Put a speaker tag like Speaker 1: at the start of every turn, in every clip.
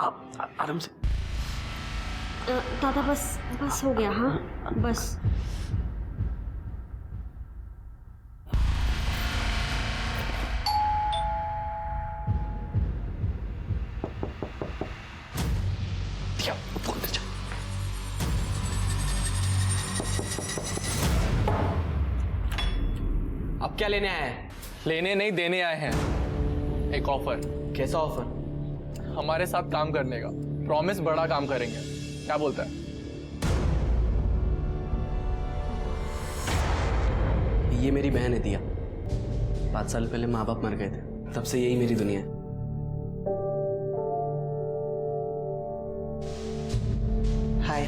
Speaker 1: आप आराम से।
Speaker 2: दादा बस बस हो गया। हाँ बस।
Speaker 1: फोन दे जा।
Speaker 3: अब क्या लेने आए हैं? लेने नहीं देने आए हैं एक ऑफर।
Speaker 1: कैसा ऑफर?
Speaker 3: हमारे साथ काम करने का प्रॉमिस, बड़ा काम करेंगे, क्या बोलता है?
Speaker 1: ये मेरी बहन है दिया। 5 साल पहले माँ बाप मर गए थे, तब से यही मेरी दुनिया है। हाय।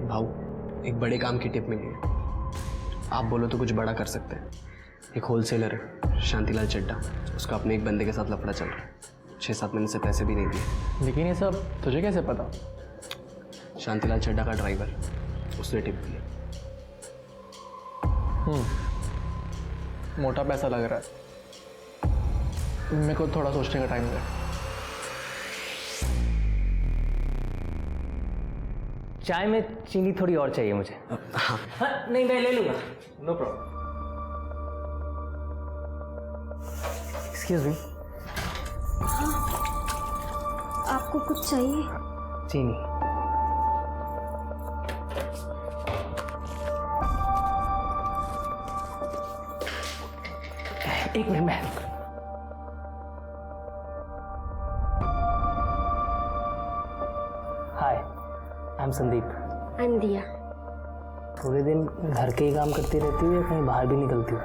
Speaker 1: भाऊ, एक बड़े काम की टिप मिली है। आप बोलो तो कुछ बड़ा कर सकते हैं। एक होलसेलर है शांतिलाल चड्ढा, उसका अपने एक बंदे के साथ लफड़ा चल रहा है। 6-7 महीने से पैसे भी नहीं दिए।
Speaker 3: लेकिन ये सब तुझे कैसे पता?
Speaker 1: शांतिलाल चड्ढा का ड्राइवर, उसने टिप दिया।
Speaker 3: मोटा पैसा लग रहा है, मेरे को थोड़ा सोचने का टाइम दे।
Speaker 4: चाय में चीनी थोड़ी और चाहिए मुझे।
Speaker 1: हाँ
Speaker 4: नहीं मैं ले लूंगा, नो प्रॉब्लम। Excuse me.
Speaker 2: आपको कुछ चाहिए?
Speaker 4: चीनी। एक मिनट में। Hi, I am Sandeep.
Speaker 2: I am Diya.
Speaker 4: पूरे दिन घर के ही काम करती रहती हो या कहीं बाहर भी निकलती हो?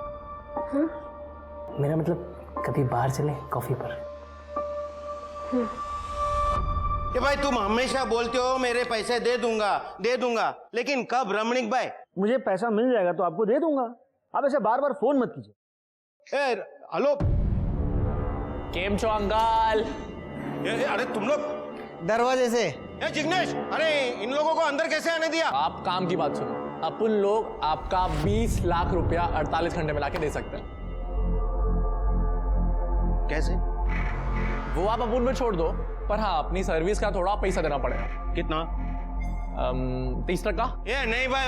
Speaker 4: मेरा मतलब कभी बाहर चले कॉफी पर?
Speaker 5: कि भाई तुम हमेशा बोलते हो मेरे पैसे दे दूंगा, लेकिन कब रमणीक भाई?
Speaker 6: मुझे पैसा मिल जाएगा तो आपको दे दूंगा। आप ऐसे बार बार फोन मत कीजिए।
Speaker 5: हेलो,
Speaker 3: केम छो अंकल?
Speaker 5: अरे तुम लोग
Speaker 6: दरवाजे से।
Speaker 5: जिग्नेश, अरे इन लोगों को अंदर कैसे आने दिया?
Speaker 3: आप काम की बात सुनो। अपन लोग आपका 20 लाख रुपया 48 घंटे में लाके दे सकते हैं।
Speaker 5: कैसे?
Speaker 3: वो आप अपन में छोड़ दो, पर हाँ अपनी सर्विस का थोड़ा पैसा देना पड़ेगा।
Speaker 5: कितना?
Speaker 3: 30%।
Speaker 5: ये नहीं भाई,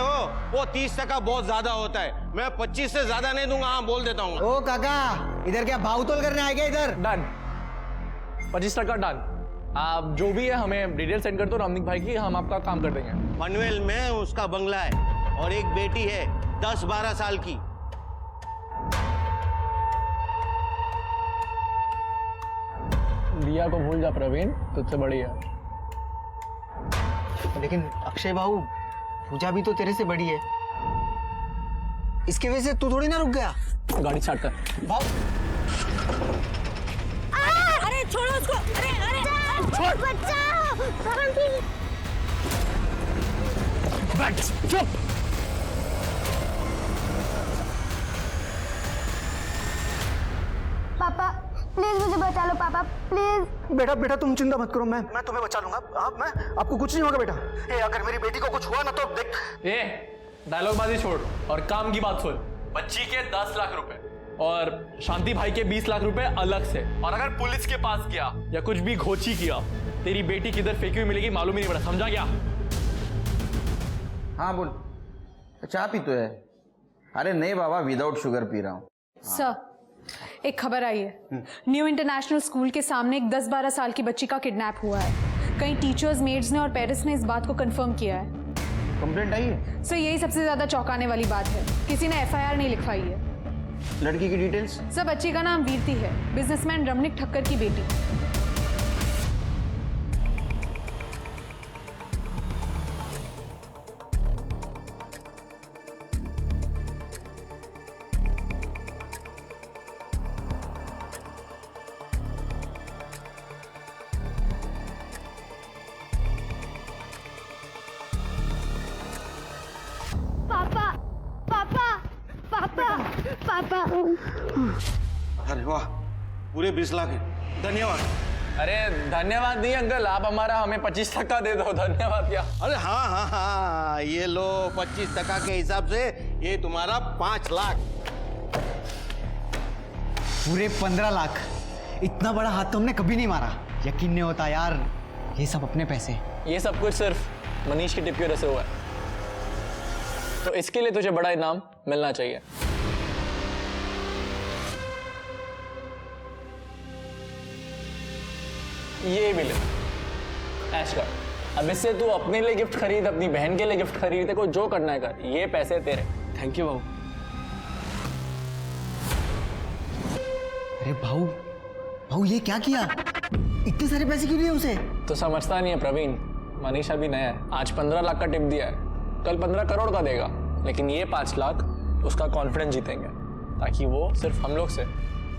Speaker 5: वो 30% बहुत ज्यादा होता है। मैं 25 से ज्यादा नहीं दूंगा। हाँ बोल देता हूँ।
Speaker 6: ओ काका, इधर क्या भावतोल करने आए क्या इधर?
Speaker 3: Done, 25% done. आप जो भी है हमें डिटेल सेंड कर दो रमणीक भाई की, हम आपका काम कर देंगे।
Speaker 5: पनवेल में उसका बंगला है और एक बेटी है 10-12 साल की।
Speaker 3: दिया को भूल जा प्रवीण, तुझसे बड़ी है।
Speaker 6: लेकिन अक्षय बाबू, पूजा भी तो तेरे से बड़ी है। इसकी वजह से तू थोड़ी ना रुक गया।
Speaker 3: गाड़ी स्टार्ट कर।
Speaker 2: अरे छोड़ो उसको। अरे अरे छोड़, बचाओ।
Speaker 3: चुप।
Speaker 7: पापा प्लीज मुझे बचा लो, पापा प्लीज।
Speaker 6: बेटा बेटा तुम चिंता मत करो, मैं तुम्हें बचा लूंगा। मैं आपको कुछ नहीं होगा बेटा। अगर मेरी बेटी को कुछ हुआ ना तो देख।
Speaker 3: डायलॉग बाजी छोड़ और काम की बात सुन। बच्ची के 10 लाख रुपए और शांति भाई के 20 लाख रुपए अलग से। और अगर पुलिस के पास गया या कुछ भी घोची किया, तेरी बेटी किधर फेंकी हुई मिलेगी मालूम ही नहीं पड़ा। समझा क्या?
Speaker 8: हाँ बोल। चाय पी तो है? अरे नहीं बाबा, विदाउट शुगर पी रहा हूँ।
Speaker 9: सर, एक खबर आई है। न्यू इंटरनेशनल स्कूल के सामने एक 10-12 साल की बच्ची का किडनैप हुआ है। कई टीचर्स, मेड्स ने और पेरेंट्स ने इस बात को कंफर्म किया है।
Speaker 8: कंप्लेंट आई है?
Speaker 9: सर, यही सबसे ज्यादा चौंकाने वाली बात है। किसी ने FIR नहीं लिखवाई है।
Speaker 8: लड़की की डिटेल्स?
Speaker 9: सर, बच्ची का नाम वीरती है, बिजनेसमैन रमणीक ठक्कर की बेटी।
Speaker 5: अरे वाह, पूरे 20 लाख है। धन्यवाद।
Speaker 3: अरे धन्यवाद नहीं अंकल, आप हमें 25% दे दो, धन्यवाद क्या।
Speaker 5: अरे हाँ हाँ हाँ, ये लो 25% के हिसाब से ये तुम्हारा 5 लाख।
Speaker 6: पूरे 15 लाख, इतना बड़ा हाथ तो हमने कभी नहीं मारा। यकीन नहीं होता यार, ये सब अपने पैसे।
Speaker 3: ये सब कुछ सिर्फ मनीष की टिप की वजह से हुआ है, तो इसके लिए तुझे बड़ा इनाम मिलना चाहिए। ये भी ले, ऐश कर। अब इससे तू अपने लिए गिफ्ट खरीद, अपनी बहन के लिए गिफ्ट खरीद, तेरे को जो करना है कर, ये पैसे तेरे।
Speaker 1: थैंक यू भाऊ।
Speaker 6: अरे भाऊ, भाऊ ये क्या किया? इतने सारे पैसे क्यों लिए उसे?
Speaker 3: तो समझता नहीं है प्रवीण, मनीष अभी नया है, आज 15 लाख का टिप दिया है, कल 15 करोड़ का देगा, लेकिन ये 5 लाख उसका कॉन्फिडेंस जीतेंगे, ताकि वो सिर्फ हम लोग से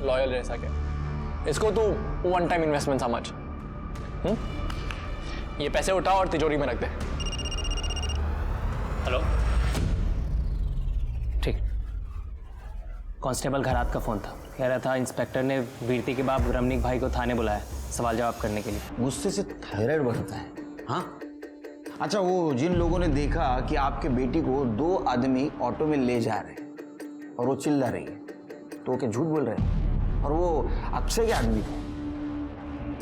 Speaker 3: लॉयल रह सके। इसको तू वन टाइम इन्वेस्टमेंट समझ। ये पैसे उठाओ और तिजोरी में रख दे।
Speaker 4: हेलो, ठीक। कांस्टेबल घरात का फ़ोन था, कह रहा था इंस्पेक्टर ने वीरती के बाप रमणीक भाई को थाने बुलाया सवाल जवाब करने के लिए।
Speaker 8: गुस्से से थायराइड बढ़ता है। हाँ, अच्छा, वो जिन लोगों ने देखा कि आपके बेटी को 2 आदमी ऑटो में ले जा रहे हैं और वो चिल्ला रही है, तो क्या झूठ बोल रहे हैं? और वो अक्षय के आदमी थे।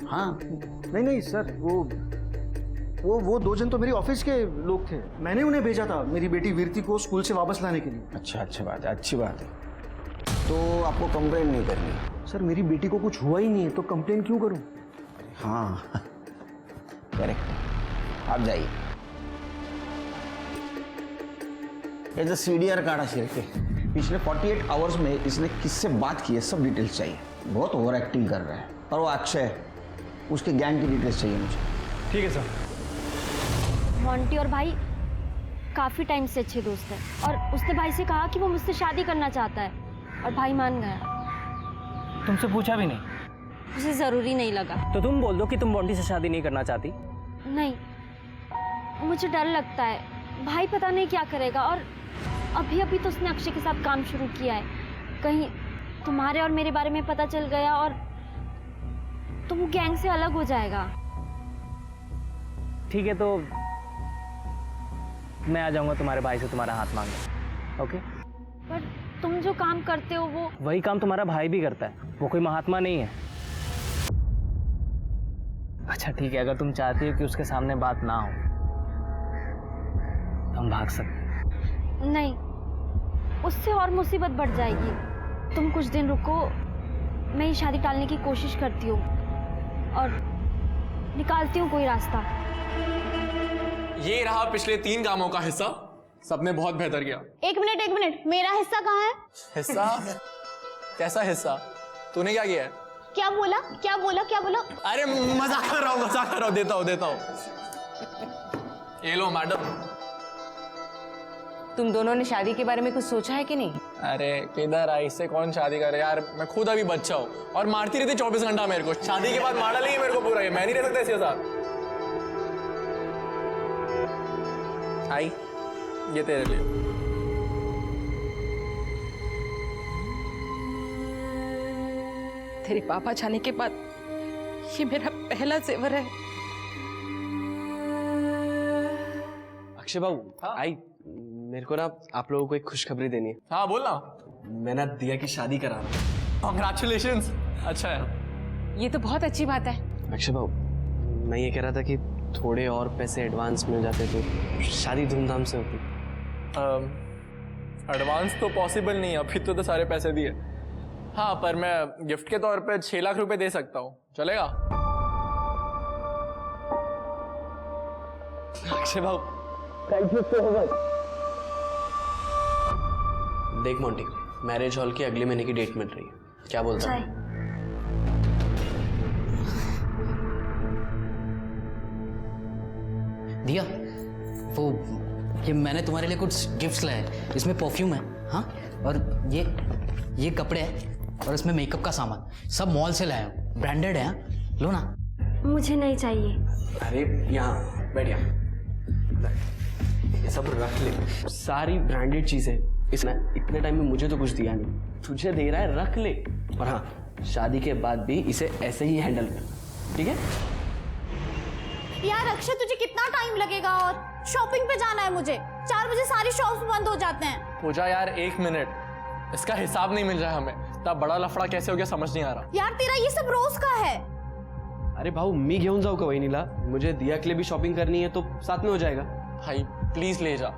Speaker 8: हाँ,
Speaker 6: नहीं सर, वो 2 जन तो मेरी ऑफिस के लोग थे। मैंने उन्हें भेजा था मेरी बेटी वीरती को स्कूल से वापस लाने के लिए।
Speaker 8: अच्छा, अच्छी बात है, अच्छी बात है। तो आपको कंप्लेंट नहीं करनी?
Speaker 6: सर मेरी बेटी को कुछ हुआ ही नहीं है, तो कंप्लेन क्यों करूं?
Speaker 8: हाँ करेक्ट, आप जाइए। ये जो CDR कार्ड है, पिछले 48 आवर्स में इसने किससे बात की है, सब डिटेल्स चाहिए। बहुत ओवर एक्टिंग कर रहा है। और वो अक्षय, उसके गैंग की डिटेल्स चाहिए मुझे।
Speaker 3: ठीक है सर।
Speaker 7: मोंटी और भाई काफी टाइम से अच्छे दोस्त हैं, और उसने भाई से कहा कि वो मुझसे शादी करना चाहता है, और भाई मान गया।
Speaker 4: तुमसे पूछा भी नहीं?
Speaker 7: उसे जरूरी नहीं लगा।
Speaker 4: तो तुम बोल दो कि तुम मोंटी से शादी नहीं करना चाहती।
Speaker 7: नहीं, मुझे डर लगता है, भाई पता नहीं क्या करेगा, और अभी अभी तो उसने अक्षय के साथ काम शुरू किया है। कहीं तुम्हारे और मेरे बारे में पता चल गया और तो वो गैंग से अलग हो जाएगा।
Speaker 4: ठीक है, तो मैं आ जाऊंगा तुम्हारे भाई से तुम्हारा हाथ मांगने। ओके?
Speaker 7: पर तुम जो काम करते हो वो
Speaker 4: वही काम तुम्हारा भाई भी करता है, वो कोई महात्मा नहीं है। अच्छा ठीक है, अगर तुम चाहती हो कि उसके सामने बात ना हो तो हम भाग सकते हैं।
Speaker 7: नहीं, उससे और मुसीबत बढ़ जाएगी। तुम कुछ दिन रुको, मैं ये शादी टालने की कोशिश करती हूँ और निकालती हूँ कोई रास्ता।
Speaker 3: ये रहा पिछले 3 कामों का हिस्सा, सबने बहुत बेहतर किया।
Speaker 7: एक मिनट, मेरा हिस्सा कहाँ है?
Speaker 3: हिस्सा? कैसा हिस्सा? तूने क्या किया है?
Speaker 7: क्या बोला?
Speaker 3: अरे मजाक कर रहा हूँ, देता हूँ। ये लो मैडम।
Speaker 9: तुम दोनों ने शादी के बारे में कुछ सोचा है कि नहीं?
Speaker 3: अरे किधर आई, इससे कौन शादी करे यार, मैं खुद अभी बच्चा हूँ, और मारती रहती 24 घंटा मेरे को। शादी के बाद मारा लेगी मेरे को पूरा, ये मैं नहीं रह सकता इसके साथ। आई, ये तेरे लिए।
Speaker 9: तेरे पापा जाने के बाद ये मेरा पहला जेवर है।
Speaker 1: अक्षय बाबू, आई, मेरे को ना आप लोगों को एक खुशखबरी देनी है।
Speaker 3: हाँ बोलना।
Speaker 1: मैं ना दिया की शादी करा रहा हूँ।
Speaker 3: कॉन्ग्रेचुलेशंस। अच्छा है,
Speaker 9: ये तो बहुत अच्छी बात है।
Speaker 1: अक्षय बाबू, मैं ये कह रहा था कि थोड़े और पैसे एडवांस मिल जाते तो शादी धूमधाम से होती।
Speaker 3: एडवांस तो पॉसिबल नहीं है, अभी तो सारे पैसे दिए। हाँ, पर मैं गिफ्ट के तौर पे 6 लाख रुपए दे सकता हूँ, चलेगा?
Speaker 1: अक्षय बाबू, देख मोंटी, मैरिज हॉल की अगले महीने की डेट मिल रही है, क्या बोलता है?
Speaker 10: दिया, वो ये मैंने तुम्हारे लिए कुछ गिफ्ट्स लाए हैं। इसमें परफ्यूम है, हाँ, और ये कपड़े हैं, और इसमें मेकअप का सामान, सब मॉल से लाया हूँ, ब्रांडेड है, हाँ? लो ना।
Speaker 7: मुझे नहीं चाहिए।
Speaker 1: अरे यहाँ बैठ, ये सब रख ले, सारी ब्रांडेड चीजें। इतने टाइम में मुझे तो कुछ दिया नहीं, तुझे दे रहा है, रख ले। और हाँ, शादी के बाद भी इसे ऐसे ही हैंडल कर,
Speaker 3: ठीक है?
Speaker 2: यार अक्षय तुझे कितना टाइम लगेगा और शॉपिंग पे जाना है मुझे। 4 बजे सारी शॉप्स बंद हो जाते हैं।
Speaker 3: पूजा यार 1 मिनट, इसका हिसाब नहीं मिल रहा है हमें। तब बड़ा लफड़ा कैसे हो गया समझ नहीं आ रहा।
Speaker 2: यार तेरा ये सब रोज का है।
Speaker 1: अरे भाऊ मी घेऊन जाऊ का वहिनीला? मुझे दिया के लिए भी शॉपिंग करनी है तो साथ में हो जाएगा।
Speaker 3: भाई प्लीज ले जा।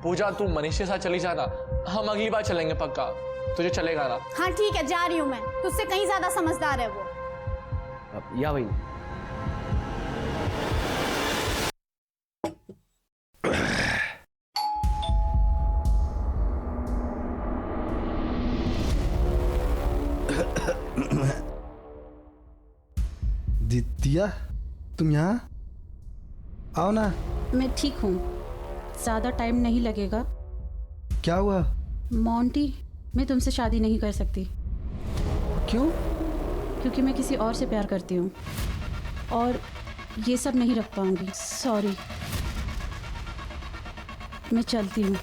Speaker 3: पूजा तू मनीष के साथ चली जाना, हम अगली बार चलेंगे पक्का। तुझे चलेगा ना?
Speaker 2: हाँ ठीक है, जा रही हूँ मैं। तुझसे कहीं ज्यादा समझदार है वो।
Speaker 1: या वही
Speaker 6: दिया, तुम यहाँ आओ ना।
Speaker 11: मैं ठीक हूँ, ज़्यादा टाइम नहीं लगेगा।
Speaker 6: क्या हुआ?
Speaker 11: मोंटी, मैं तुमसे शादी नहीं कर सकती।
Speaker 6: क्यों?
Speaker 11: क्योंकि मैं किसी और से प्यार करती हूँ और ये सब नहीं रख पाऊंगी। सॉरी, मैं चलती हूँ।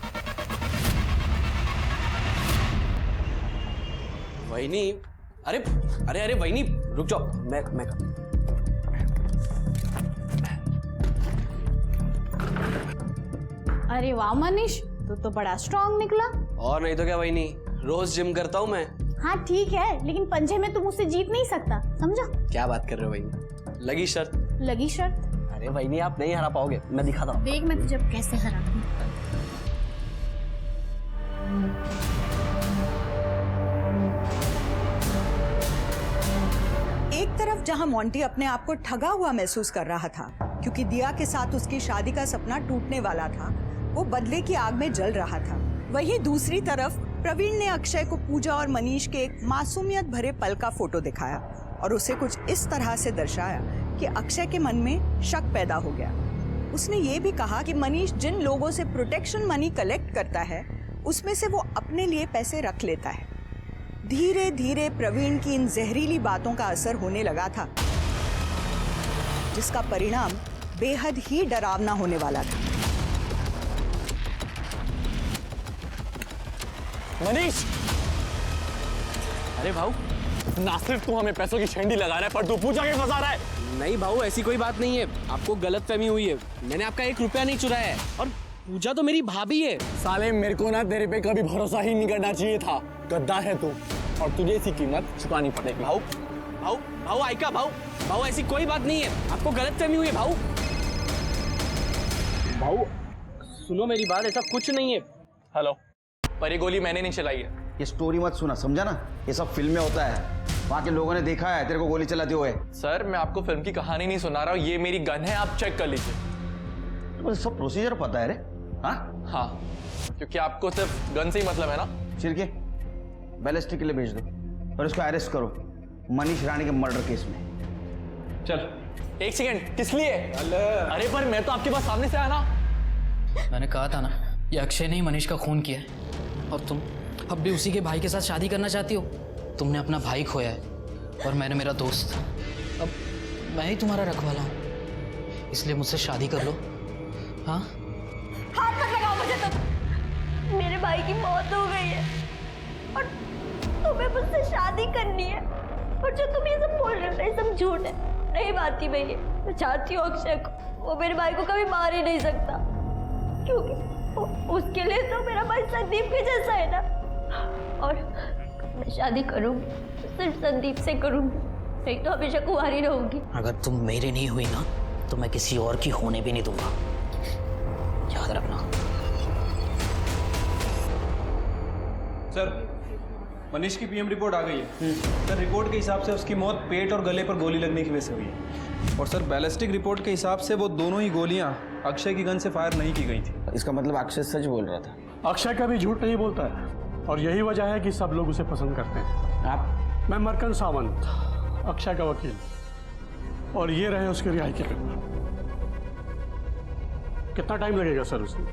Speaker 1: वहिनी, अरे अरे अरे वहिनी रुक जाओ, मैं
Speaker 2: अरे वाह मनीष, तू तो बड़ा स्ट्रांग निकला।
Speaker 1: और नहीं तो क्या वहिनी, रोज जिम करता हूँ मैं।
Speaker 2: हाँ ठीक है, लेकिन पंजे में तू मुझसे जीत नहीं सकता, समझा?
Speaker 1: क्या बात कर रहे हो वहिनी? लगी शर्त?
Speaker 2: लगी शर्त?
Speaker 1: अरे वहिनी आप नहीं हरा पाओगे, मैं दिखाता हूँ।
Speaker 2: देख मैं तुझे कैसे हराती हूँ।
Speaker 12: एक तरफ जहां मोंटी अपने आप को ठगा हुआ महसूस कर रहा था क्योंकि दिया के साथ उसकी शादी का सपना टूटने वाला था, वो बदले की आग में जल रहा था। वहीं दूसरी तरफ प्रवीण ने अक्षय को पूजा और मनीष के एक मासूमियत भरे पल का फोटो दिखाया और उसे कुछ इस तरह से दर्शाया कि अक्षय के मन में शक पैदा हो गया। उसने ये भी कहा कि मनीष जिन लोगों से प्रोटेक्शन मनी कलेक्ट करता है उसमें से वो अपने लिए पैसे रख लेता है। धीरे धीरे प्रवीण की इन जहरीली बातों का असर होने लगा था, जिसका परिणाम बेहद ही डरावना होने वाला था।
Speaker 3: मनीष!
Speaker 1: अरे भाऊ,
Speaker 3: ना सिर्फ तू हमें पैसों की छेंडी लगा रहा है, पर तू पूजा के फंसा रहा है।
Speaker 1: नहीं भाऊ ऐसी कोई बात नहीं है, आपको गलतफहमी हुई है। मैंने आपका 1 रुपया नहीं चुराया है और पूजा तो मेरी भाभी है।
Speaker 3: साले मेरे को ना तेरे पे कभी भरोसा ही नहीं करना चाहिए था। गद्दार है तू और तुझे इसकी कीमत चुकानी पड़ेगी।
Speaker 1: भाऊ भाऊ भाऊ आइका भाऊ, भाऊ ऐसी कोई बात नहीं है, आपको गलतफहमी हुई है भाऊ। भाऊ सुनो मेरी बात, ऐसा कुछ नहीं है।
Speaker 3: हेलो, पर ये गोली मैंने नहीं चलाई है।
Speaker 8: ये स्टोरी मत सुना, समझा ना? ये सब फिल्म में होता है, वहाँ के लोगों ने देखा है तेरे को गोली चलाते हुए।
Speaker 3: सर मैं आपको फिल्म की कहानी नहीं सुना रहा हूँ, ये मेरी गन है, आप चेक कर लीजिए।
Speaker 8: तो सब प्रोसीजर पता है रे?
Speaker 3: हाँ, क्योंकि आपको सिर्फ गन से ही मतलब है ना।
Speaker 8: चिरके बैलिस्टिक के लिए भेज दो और इसको अरेस्ट करो मनीष रानी के मर्डर केस में।
Speaker 3: चल 1 सेकेंड, किस लिए? अरे पर मैं तो आपके पास सामने से आया ना।
Speaker 10: मैंने कहा था ना, ये अक्षय ने ही मनीष का खून किया है और तुम अब भी उसी के भाई के साथ शादी करना चाहती हो। तुमने अपना भाई खोया है और मैंने मेरा दोस्त। अब मैं ही तुम्हारा रखवाला हूँ, इसलिए मुझसे शादी कर लो। हाँ,
Speaker 2: हाथ मत लगाओ मुझे तुम। मेरे भाई की मौत हो गई है और तुम्हें मुझसे शादी करनी है, और जो तुम ये सब बोल रहे हो ये सब झूठ है। नहीं मानती मैं ये। मैं चाहती हूँ अक्षय को, वो मेरे भाई को कभी मार ही नहीं सकता, क्योंकि उसके लिए तो मेरा भाई संदीप के जैसा है ना। और मैं शादी करूँगी सिर्फ संदीप से करूँगी, नहीं तो हमेशा कुंवारी रहूंगी।
Speaker 10: अगर तुम मेरी नहीं हुई ना तो मैं किसी और की होने भी नहीं दूंगा, याद रखना।
Speaker 13: सर मनीष की पीएम रिपोर्ट आ गई है। सर रिपोर्ट के हिसाब से उसकी मौत पेट और गले पर गोली लगने की वजह से हुई है, और सर बैलिस्टिक रिपोर्ट के हिसाब से वो दोनों ही गोलियां अक्षय की गन से फायर नहीं की गई थी।
Speaker 8: इसका मतलब अक्षय सच बोल रहा था।
Speaker 14: अक्षय कभी झूठ नहीं बोलता है और यही वजह है कि सब लोग उसे पसंद करते हैं।
Speaker 8: आप?
Speaker 14: मैं मरकन सावंत, अक्षय का वकील, और ये रहे उसके रिहाई के पेपर। कितना टाइम लगेगा सर उसमें?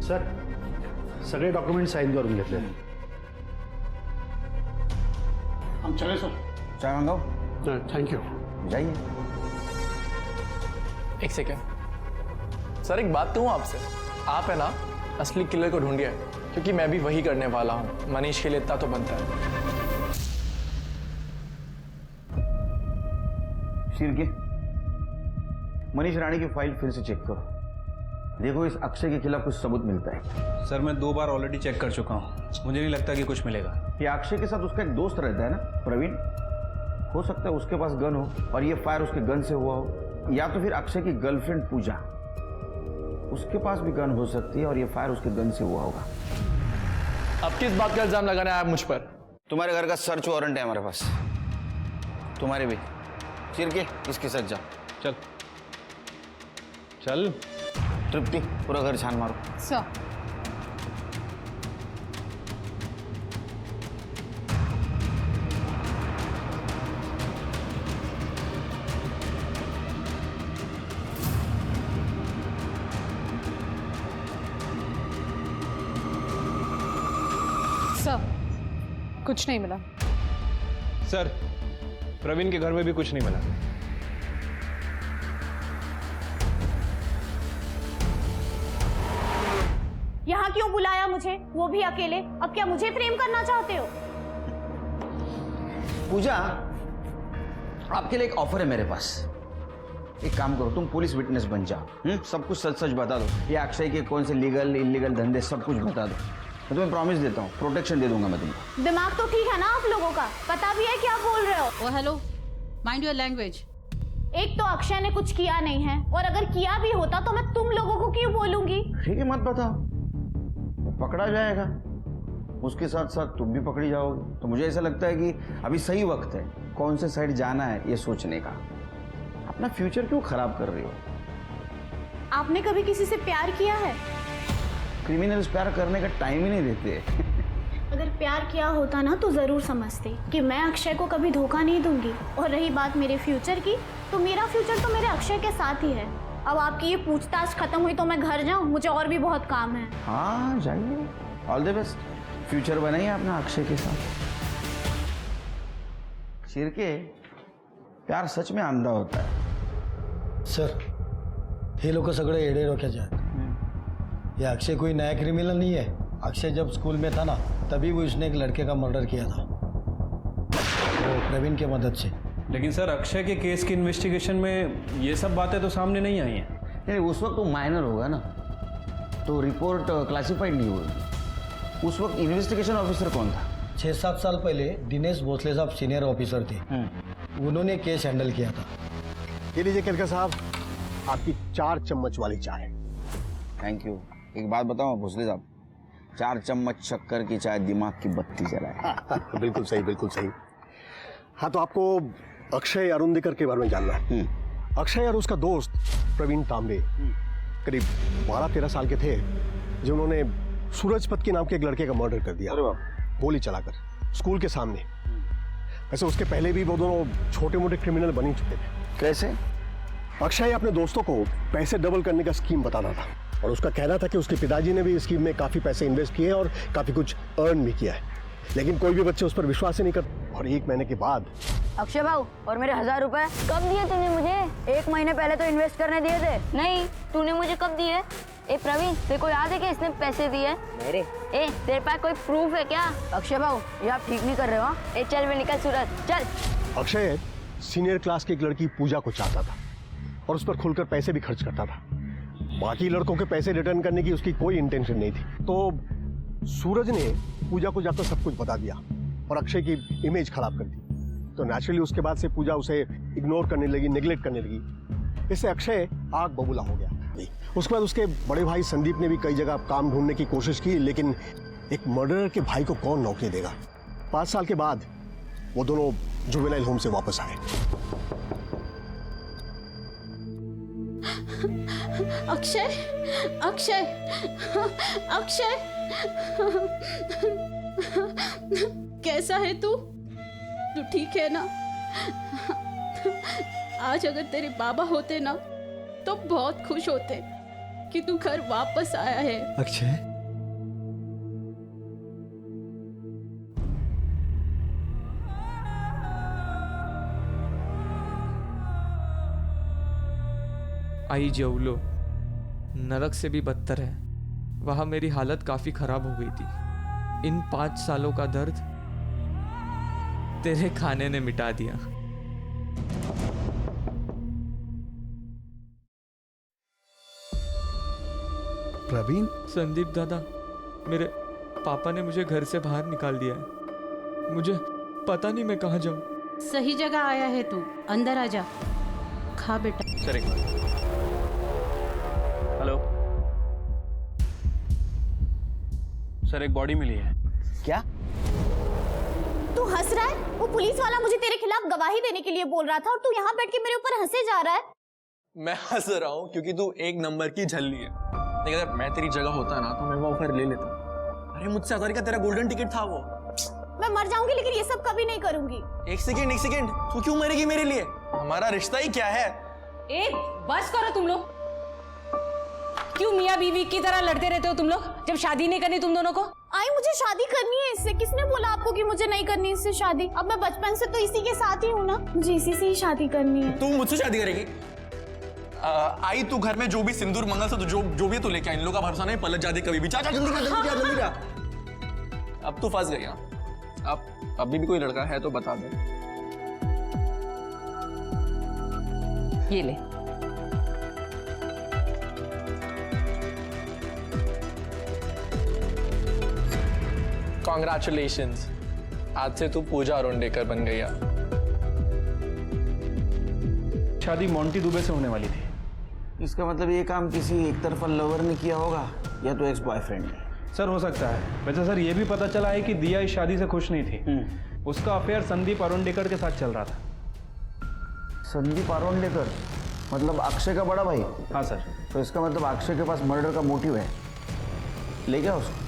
Speaker 6: सर सगळे डॉक्युमेंट साइन करून घेतले।
Speaker 14: हम चले सर?
Speaker 8: चाय मंगाओ?
Speaker 14: Thank you.
Speaker 8: जाइए।
Speaker 3: 1 सेकेंड सर, एक बात कहूँ आपसे, आप है ना असली किलर को ढूंढिए, क्योंकि मैं भी वही करने वाला हूँ। मनीष के लिए इतना तो बनता है।
Speaker 8: शिर्के, मनीष राणे की फाइल फिर से चेक करो। देखो इस अक्षय के खिलाफ कुछ सबूत मिलता है।
Speaker 13: सर मैं 2 बार ऑलरेडी चेक कर चुका हूँ, मुझे नहीं लगता कि कुछ मिलेगा।
Speaker 8: ये अक्षय के साथ उसका एक दोस्त रहता है ना, प्रवीण, हो सकता है उसके पास गन हो और ये फायर उसके गन से हुआ हो, या तो फिर अक्षय की गर्लफ्रेंड पूजा, उसके पास भी गन हो सकती है और ये फायर उसके गन से हुआ होगा।
Speaker 3: अब किस बात का इल्जाम लगाना है आप मुझ पर?
Speaker 8: तुम्हारे घर का सर्च वारंट है हमारे पास, तुम्हारे भी। चिरके इसके साथ जाओ।
Speaker 13: चल चल।
Speaker 8: तृप्ति, पूरा घर छान मारो।
Speaker 9: सर। सर, कुछ नहीं मिला।
Speaker 13: सर, प्रवीण के घर में भी कुछ नहीं मिला।
Speaker 2: यहाँ क्यों बुलाया मुझे, वो भी अकेले? अब क्या मुझे प्रेम करना चाहते हो?
Speaker 8: पूजा, आपके लिए एक ऑफर है मेरे पास। एक काम करो, तुम पुलिस विटनेस बन जाओ। सब कुछ सच सच बता दो। ये अक्षय के कौन से लीगल इलीगल धंधे सब कुछ बता दो। मैं तुम्हें प्रॉमिस देता हूँ, प्रोटेक्शन दे दूंगा मैं तुमको।
Speaker 2: दिमाग तो ठीक है ना आप लोगों का? पता भी है क्या बोल रहे हो?
Speaker 11: ओ हेलो, माइंड योर लैंग्वेज।
Speaker 2: एक तो अक्षय ने कुछ किया नहीं है, और अगर किया भी होता तो मैं तुम लोगों को क्यों बोलूंगी?
Speaker 8: ठीक है, मत बताओ, पकड़ा जाएगा, उसके साथ साथ तुम भी पकड़ी जाओगे। तो मुझे ऐसा लगता है कि अभी सही वक्त है कौन से साइड जाना है ये सोचने का। अपना फ्यूचर क्यों खराब कर रही हो?
Speaker 2: आपने कभी किसी से प्यार किया है?
Speaker 8: क्रिमिनल्स प्यार करने का टाइम ही नहीं देते।
Speaker 2: अगर प्यार किया होता ना तो जरूर समझते कि मैं अक्षय को कभी धोखा नहीं दूंगी। और रही बात मेरे फ्यूचर की, तो मेरा फ्यूचर तो मेरे अक्षय के साथ ही है। अब आपकी ये पूछताछ खत्म हुई तो मैं घर जाऊं, मुझे और भी बहुत काम है।
Speaker 8: हाँ जाइए, ऑल द बेस्ट। फ्यूचर बनाइए अपना अक्षय के साथ। शिर्के, प्यार सच में अंधा होता है।
Speaker 14: सर, हे लोक सगळे येडे डोक्याचे आहेत। ये अक्षय कोई नया क्रिमिनल नहीं है। अक्षय जब स्कूल में था ना, तभी वो उसने एक लड़के का मर्डर किया था, वो प्रवीण की मदद से।
Speaker 13: लेकिन सर, अक्षय के केस की इन्वेस्टिगेशन में ये सब बातें तो सामने नहीं आई हैं।
Speaker 8: नहीं, उस वक्त वो माइनर होगा ना, तो रिपोर्ट क्लासिफाइड नहीं होगी। उस वक्त इन्वेस्टिगेशन ऑफिसर कौन था?
Speaker 14: 6-7 साल पहले दिनेश भोसले साहब सीनियर ऑफिसर थे, उन्होंने केस हैंडल किया था।
Speaker 15: ये लीजिए केरकर साहब, आपकी 4 चम्मच वाली चाय।
Speaker 8: Thank you. एक बात बताओ भोसले साहब, 4 चम्मच शक्कर की चाय दिमाग की बत्ती जलाए।
Speaker 15: बिल्कुल सही, बिल्कुल सही। हाँ, तो आपको अक्षय अरुंधकर के बारे में जानना है। अक्षय और उसका दोस्त प्रवीण तांबे करीब 12-13 साल के थे, जिन्होंने सूरजपत के नाम के एक लड़के का मर्डर कर दिया, गोली चलाकर, स्कूल के सामने। वैसे उसके पहले भी वो दोनों छोटे मोटे क्रिमिनल बन ही चुके थे।
Speaker 8: कैसे?
Speaker 15: अक्षय अपने दोस्तों को पैसे डबल करने का स्कीम बताता था, और उसका कहना था कि उसके पिताजी ने भी इस स्कीम में काफी पैसे इन्वेस्ट किए और काफी कुछ अर्न भी किया है, लेकिन कोई भी बच्चे उस पर विश्वास ही नहीं करते। और 1 महीने के बाद
Speaker 2: अक्षय भाऊ, और मेरे 1000 रुपए कब दिए तूने मुझे? 1 महीने पहले तो इन्वेस्ट करने दिए थे। नहीं, तूने मुझे कब दिए? ए प्रवीण, तेरे को याद है कि इसने पैसे दिए? मेरे? ए, तेरे पास कोई प्रूफ है क्या? अक्षय भाऊ, ये आप ठीक नहीं कर रहे हो। ए चल, मैं निकल सूरज, चल।
Speaker 15: अक्षय सीनियर क्लास की एक लड़की पूजा को चाहता था, और उस पर खुलकर पैसे भी खर्च करता था। बाकी लड़कों के पैसे रिटर्न करने की उसकी कोई इंटेंशन नहीं थी। तो सूरज ने पूजा को जाकर सब कुछ बता दिया और अक्षय की इमेज खराब कर दी। तो नेचुरली उसके बाद से पूजा उसे इग्नोर करने लगी, नेग्लेक्ट करने लगी। इससे अक्षय आग बबूला हो गया। उसके बाद उसके बड़े भाई संदीप ने भी कई जगह काम ढूंढने की कोशिश की, लेकिन एक मर्डरर के भाई को कौन नौकरी देगा। 5 साल के बाद वो दोनों जुवेनाइल होम से वापस आए।
Speaker 11: अक्षय, अक्षय, अक्षय, कैसा है तू? तू ठीक है ना? आज अगर तेरे बाबा होते ना तो बहुत खुश होते कि तू घर वापस आया है।
Speaker 14: अक्षय,
Speaker 16: आई जेवलो, नरक से भी बदतर है। वहां मेरी हालत काफी खराब हो गई थी। इन 5 सालों का दर्द तेरे खाने ने मिटा दिया।
Speaker 15: प्रवीण?
Speaker 16: संदीप दादा, मेरे पापा ने मुझे घर से बाहर निकाल दिया है। मुझे पता नहीं मैं कहाँ जाऊँ।
Speaker 11: सही जगह आया है तू, अंदर आ जा, खा बेटा।
Speaker 3: सर एक मिनट। हेलो सर, एक बॉडी मिली है।
Speaker 8: क्या?
Speaker 2: तू हंस रहा है? वो पुलिस वाला मुझे तेरे खिलाफ गवाही देने के लिए बोल रहा था और तू यहाँ बैठ के मेरे ऊपर हंसे जा रहा है।
Speaker 3: मैं हंस रहा हूँ क्योंकि तू एक नंबर की झल्ली है, लेकिन अगर मैं तेरी जगह होता ना तो मैं वो ऑफर ले लेता। अरे मुझसे आजारी का तेरा गोल्डन टिकट था वो।
Speaker 2: मैं मर जाऊंगी लेकिन ये सब कभी नहीं करूंगी।
Speaker 3: एक सेकेंड, तू क्यों मरेगी मेरे लिए? हमारा रिश्ता ही क्या है?
Speaker 9: ए, बस करो तुम लोग। क्यों मियाँ बीवी की तरह लड़ते रहते हो तुम लोग, जब शादी नहीं करनी तुम दोनों को?
Speaker 2: आई मुझे शादी करनी है इससे। किसने बोला आपको कि मुझे नहीं करनी इससे शादी? अब मैं बचपन से तो इसी के साथ ही हूँ ना, मुझे इसी से ही शादी करनी है।
Speaker 3: तू मुझसे शादी करेगी? आई तू घर में जो भी सिंदूर मंगलसूत्र जो भी तू लेके इन लोगों का भरोसा नहीं, पलट जाती कभी भी। चाचा जल्दी कर, जल्दी कर। अब तू फंस गया। अब अभी भी कोई लड़का है तो बता दे।
Speaker 9: ये ले।
Speaker 3: कॉन्ग्रेचुलेशंस, आज से तू पूजा अरुणडेकर बन गया।
Speaker 13: शादी मोंटी दुबे से होने वाली थी।
Speaker 8: इसका मतलब ये काम किसी एक तरफा लवर ने किया होगा या तो एक्स बॉयफ्रेंड ने।
Speaker 13: सर हो सकता है। वैसे सर ये भी पता चला है कि दिया इस शादी से खुश नहीं थी। उसका अफेयर संदीप अरुणडेकर के साथ चल रहा था।
Speaker 8: संदीप अरुणडेकर मतलब अक्षय का बड़ा भाई?
Speaker 13: हाँ सर।
Speaker 8: तो इसका मतलब अक्षय के पास मर्डर का मोटिव है, ले गया उसको।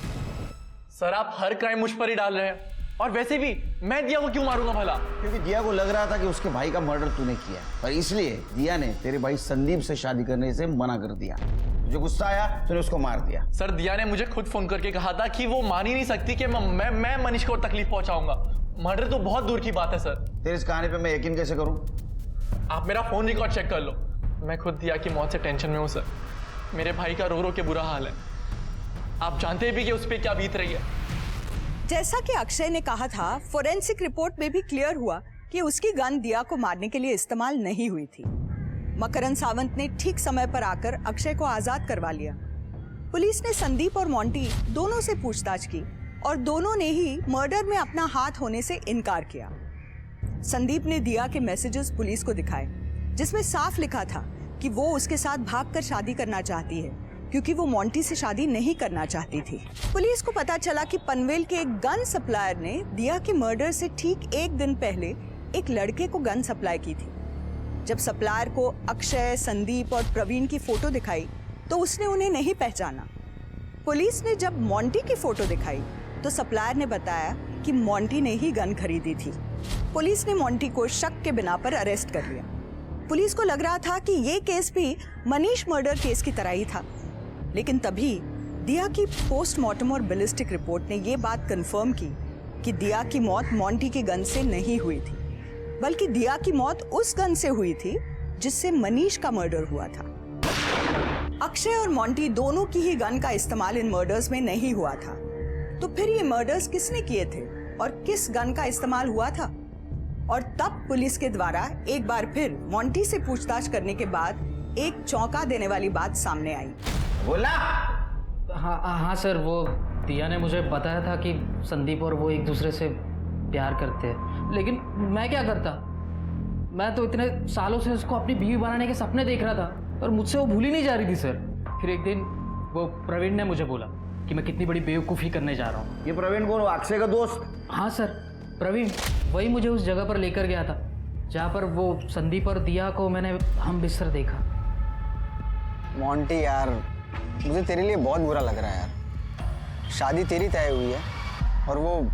Speaker 3: सर आप हर क्राइम मुझ पर ही डाल रहे हैं, और वैसे भी मैं दिया को क्यों मारूंगा भला?
Speaker 8: क्योंकि दिया को लग रहा था कि उसके भाई का मर्डर तूने किया, और इसलिए दिया ने तेरे भाई संदीप से शादी करने से मना कर दिया। जो गुस्सा आया तूने उसको मार दिया।
Speaker 3: सर दिया ने मुझे खुद फोन करके कहा था कि वो मान ही नहीं सकती कि मैं मनीष को तकलीफ पहुंचाऊंगा। मर्डर तो बहुत दूर की बात है सर।
Speaker 8: तेरे इस कहानी पे मैं यकीन कैसे करूं?
Speaker 3: आप मेरा फोन रिकॉर्ड चेक कर लो। मैं खुद दिया की मौत से टेंशन में हूं सर। मेरे भाई का रो रो के बुरा हाल है। आप जानते भी कि उस पर क्या बीत रही है।
Speaker 12: जैसा कि अक्षय ने कहा था, फोरेंसिक रिपोर्ट में भी क्लियर हुआ कि उसकी गन दिया को मारने के लिए इस्तेमाल नहीं हुई थी। मकरंद सावंत ने ठीक समय पर आकर अक्षय को आजाद करवा लिया। पुलिस ने संदीप और मोंटी दोनों से पूछताछ की और दोनों ने ही मर्डर में अपना हाथ होने से इनकार किया। संदीप ने दिया के मैसेजेस पुलिस को दिखाए, जिसमें साफ लिखा था कि वो उसके साथ भागकर शादी करना चाहती है, क्योंकि वो मोंटी से शादी नहीं करना चाहती थी। पुलिस को पता चला कि पनवेल के एक गन सप्लायर ने दिया के मर्डर से ठीक एक दिन पहले एक लड़के को गन सप्लाई की थी। जब सप्लायर को अक्षय, संदीप और प्रवीण की फोटो दिखाई तो उसने उन्हें नहीं पहचाना। पुलिस ने जब मोंटी की फोटो दिखाई तो सप्लायर ने बताया कि मोंटी ने ही गन खरीदी थी। पुलिस ने मोंटी को शक के बिना पर अरेस्ट कर लिया। पुलिस को लग रहा था कि ये केस भी मनीष मर्डर केस की तरह ही था, लेकिन तभी दिया की पोस्टमार्टम और बैलिस्टिक रिपोर्ट ने ये बात कंफर्म की कि दिया की मौत मोंटी की गन से नहीं हुई थी, बल्कि दिया की मौत उस गन से हुई थी जिससे मनीष का मर्डर हुआ था। अक्षय और मोंटी दोनों की ही गन का इस्तेमाल इन मर्डर्स में नहीं हुआ था। तो फिर ये मर्डर्स किसने किए थे और किस गन का इस्तेमाल हुआ था? और तब पुलिस के द्वारा एक बार फिर मोंटी से पूछताछ करने के बाद एक चौंका देने वाली बात सामने आई।
Speaker 8: बोला?
Speaker 10: हाँ सर, वो दिया ने मुझे बताया था कि संदीप और वो एक दूसरे से प्यार करते हैं, लेकिन मैं क्या करता? मैं तो इतने सालों से उसको अपनी बीवी बनाने के सपने देख रहा था और मुझसे वो भूल ही नहीं जा रही थी सर। फिर एक दिन वो प्रवीण ने मुझे बोला कि मैं कितनी बड़ी बेवकूफ़ी करने जा रहा हूँ।
Speaker 8: ये प्रवीण कौन? अक्षय का दोस्त?
Speaker 10: हाँ सर, प्रवीण वही मुझे उस जगह पर लेकर गया था जहाँ पर वो संदीप और दिया को मैंने हम बिस्तर देखा।
Speaker 17: मोंटी यार, मुझे तेरे लिए बहुत बुरा लग रहा है यार। शादी तेरी तय हुई है और वो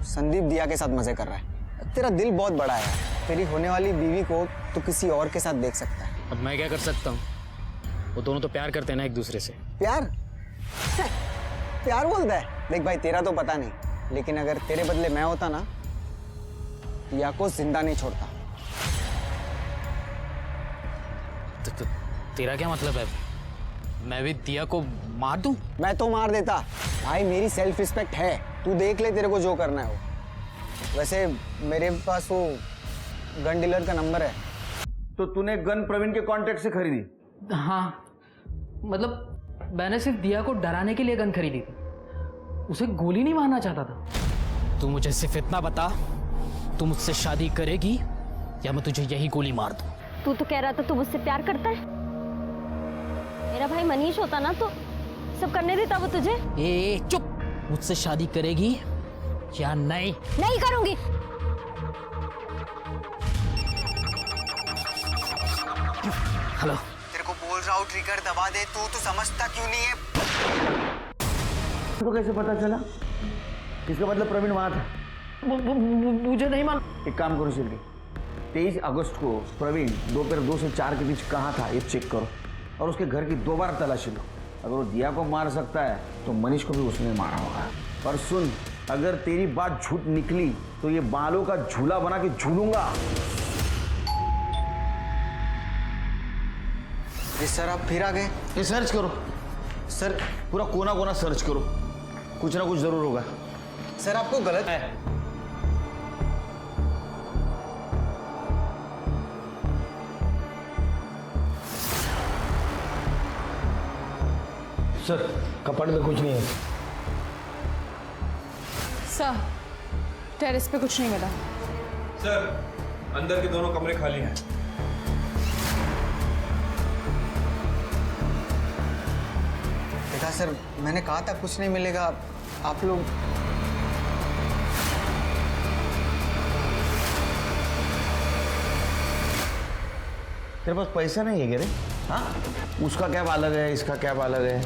Speaker 17: संदीप दिया के साथ मजे कर रहा है। तेरा दिल बहुत बड़ा है। तेरी होने वाली बीवी को तो किसी और के साथ देख सकता है।
Speaker 10: अब मैं क्या कर सकता हूँ? वो दोनों तो प्यार करते हैं ना एक दूसरे से।
Speaker 17: प्यार? प्यार बोलता है? देख भाई, तेरा तो पता नहीं, लेकिन अगर तेरे बदले मैं होता ना, दिया को जिंदा नहीं छोड़ता।
Speaker 10: तो तेरा क्या मतलब है? मैं भी दिया को मार दूं?
Speaker 17: मैं तो मार देता भाई, मेरी सेल्फ रिस्पेक्ट है। तू देख ले तेरे को जो करना है वो। वैसे मेरे पास वो गन डीलर का नंबर है।
Speaker 8: तो तूने गन प्रवीण के कॉन्टेक्ट से खरीदी?
Speaker 10: हाँ, मतलब मैंने सिर्फ दिया को डराने के लिए गन खरीदी थी, उसे गोली नहीं मारना चाहता था। तू मुझे सिर्फ इतना बता, तू मुझसे शादी करेगी या मैं तुझे यही गोली मार दूं?
Speaker 7: तू तो कह रहा था तू मुझसे प्यार करता है। मेरा भाई मनीष होता ना तो सब करने देता वो तुझे।
Speaker 10: ए चुप, मुझसे शादी करेगी या नहीं?
Speaker 7: नहीं करूंगी।
Speaker 10: हेलो,
Speaker 17: तेरे को बोल रहा हूँ ट्रिगर दबा दे, तू समझता क्यों नहीं है?
Speaker 8: तो कैसे पता चला? इसका मतलब प्रवीण वहां था।
Speaker 10: मुझे नहीं मालूम।
Speaker 8: एक काम करो सिर्फ, 23 अगस्त को प्रवीण दोपहर 2 से 4 के बीच कहाँ था ये चेक करो और उसके घर की 2 बार तलाशी लो। अगर वो दिया को मार सकता है तो मनीष को भी उसने मारा होगा। पर सुन, अगर तेरी बात झूठ निकली तो ये बालों का झूला बना के झूलूंगा।
Speaker 17: सर आप फिर आ गए?
Speaker 8: ये सर्च करो सर, पूरा कोना कोना सर्च करो, कुछ ना कुछ जरूर होगा।
Speaker 17: सर आपको गलत है।
Speaker 14: सर कपड़ में कुछ नहीं है।
Speaker 9: सर टेरेस पे कुछ नहीं मिला।
Speaker 13: सर अंदर के दोनों कमरे खाली हैं।
Speaker 17: देखा सर, मैंने कहा था कुछ नहीं मिलेगा। आप लोग
Speaker 8: तेरे पास पैसा नहीं है क्या रे? हाँ, उसका कैब अलग है, इसका कैब अलग है।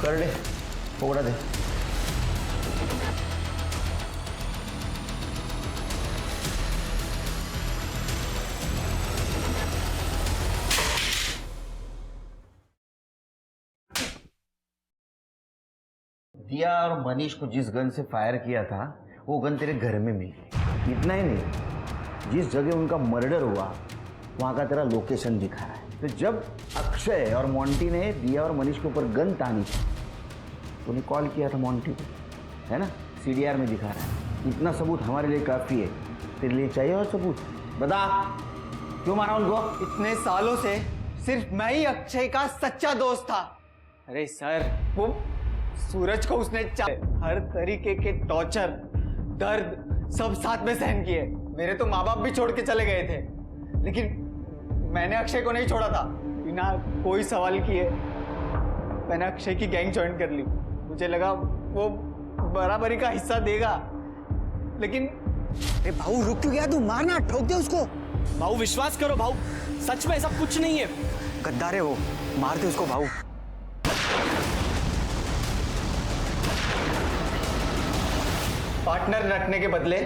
Speaker 8: कर दे, पकड़ा दे। दिया और मनीष को जिस गन से फायर किया था वो गन तेरे घर में मिली। इतना ही नहीं, जिस जगह उनका मर्डर हुआ वहां का तेरा लोकेशन दिखा रहा है। तो जब अक्षय और मोंटी ने दिया और मनीष के ऊपर गन तानी थी तो उन्हें कॉल किया था मोंटी को, है ना? CDR में दिखा रहा है। इतना सबूत हमारे लिए काफ़ी है। तेरे लिए चाहिए और सबूत? बता, क्यों मारा उनको?
Speaker 17: इतने सालों से सिर्फ मैं ही अक्षय का सच्चा दोस्त था। अरे सर, वो सूरज को उसने हर तरीके के टॉर्चर, दर्द सब साथ में सहन किए। मेरे तो माँ बाप भी छोड़ के चले गए थे, लेकिन मैंने अक्षय को नहीं छोड़ा था। बिना कोई सवाल किए मैंने अक्षय की गैंग ज्वाइन कर ली। मुझे लगा वो बराबरी का हिस्सा देगा, लेकिन
Speaker 18: अरे भाऊ रुक क्यों गया तू? मारना, ठोक दे उसको।
Speaker 3: भाऊ विश्वास करो भाऊ, सच में ऐसा कुछ नहीं है।
Speaker 17: गद्दार है वो, मार दे उसको भाऊ। पार्टनर रखने के बदले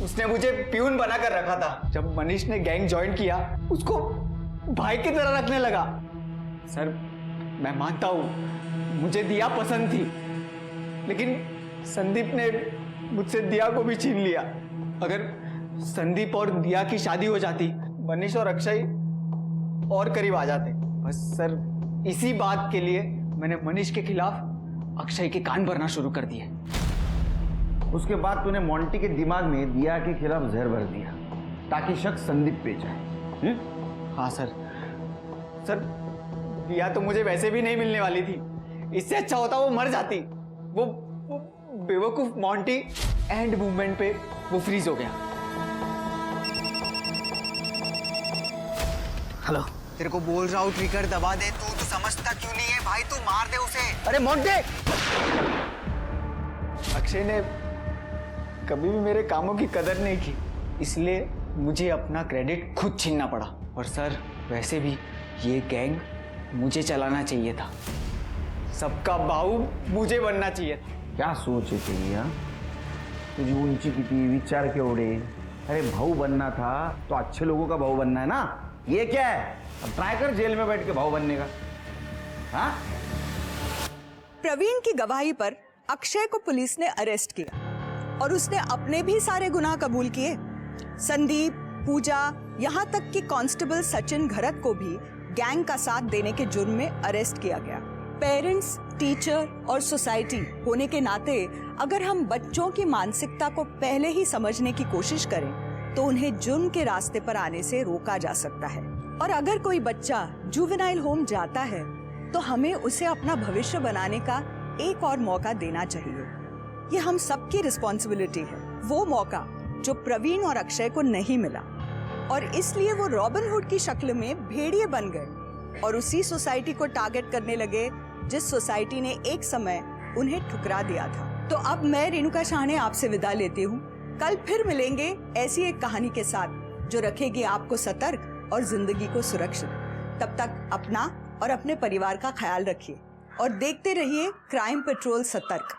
Speaker 17: उसने मुझे प्यून बनाकर रखा था। जब मनीष ने गैंग ज्वाइन किया उसको भाई की तरह रखने लगा। सर मैं मानता हूं मुझे दिया पसंद थी, लेकिन संदीप ने मुझसे दिया को भी छीन लिया। अगर संदीप और दिया की शादी हो जाती, मनीष और अक्षय और करीब आ जाते। बस सर इसी बात के लिए मैंने मनीष के खिलाफ अक्षय के कान भरना शुरू कर दिए।
Speaker 8: उसके बाद तूने मोंटी के दिमाग में दिया के खिलाफ जहर भर दिया ताकि शक संदीप पे जाए।
Speaker 17: हाँ सर, सर दिया तो मुझे वैसे भी नहीं मिलने वाली थी। इससे अच्छा होता वो मर जाती। वो बेवकूफ मोंटी एंड मूवमेंट पे वो फ्रीज हो गया।
Speaker 10: हेलो,
Speaker 17: तेरे को बोल रहा हूँ ट्रिगर दबा दे, तू समझता क्यों नहीं है भाई? तू मार दे उसे।
Speaker 8: अरे मोंटे!
Speaker 17: अक्षय ने कभी भी मेरे कामों की कदर नहीं की, इसलिए मुझे अपना क्रेडिट खुद छीनना पड़ा। और सर वैसे भी ये गैंग मुझे चलाना चाहिए था, सबका भाऊ मुझे बनना चाहिए था।
Speaker 8: क्या सोच है तेरी? हाँ, तुझी उंची किती, विचार केवढे? अरे भाऊ बनना था तो अच्छे लोगों का भाऊ बनना है ना। ये क्या है? अब ट्राई कर जेल में बैठ के भाऊ बनने का। हाँ?
Speaker 12: प्रवीण की गवाही पर अक्षय को पुलिस ने अरेस्ट किया और उसने अपने भी सारे गुनाह कबूल किए। संदीप, पूजा, यहाँ तक कि कांस्टेबल सचिन घरत को भी गैंग का साथ देने के जुर्म में अरेस्ट किया गया। पेरेंट्स, टीचर और सोसाइटी होने के नाते अगर हम बच्चों की मानसिकता को पहले ही समझने की कोशिश करें तो उन्हें जुर्म के रास्ते पर आने से रोका जा सकता है। और अगर कोई बच्चा जुवेनाइल होम जाता है तो हमें उसे अपना भविष्य बनाने का एक और मौका देना चाहिए। ये हम सबकी रिस्पॉन्सिबिलिटी है। वो मौका जो प्रवीण और अक्षय को नहीं मिला और इसलिए वो रॉबिनहुड की शक्ल में भेड़िए बन गए और उसी सोसाइटी को टारगेट करने लगे जिस सोसाइटी ने एक समय उन्हें ठुकरा दिया था। तो अब मैं रेणुका शाहने आपसे विदा लेती हूँ। कल फिर मिलेंगे ऐसी एक कहानी के साथ जो रखेगी आपको सतर्क और जिंदगी को सुरक्षित। तब तक अपना और अपने परिवार का ख्याल रखिए और देखते रहिए क्राइम पेट्रोल सतर्क।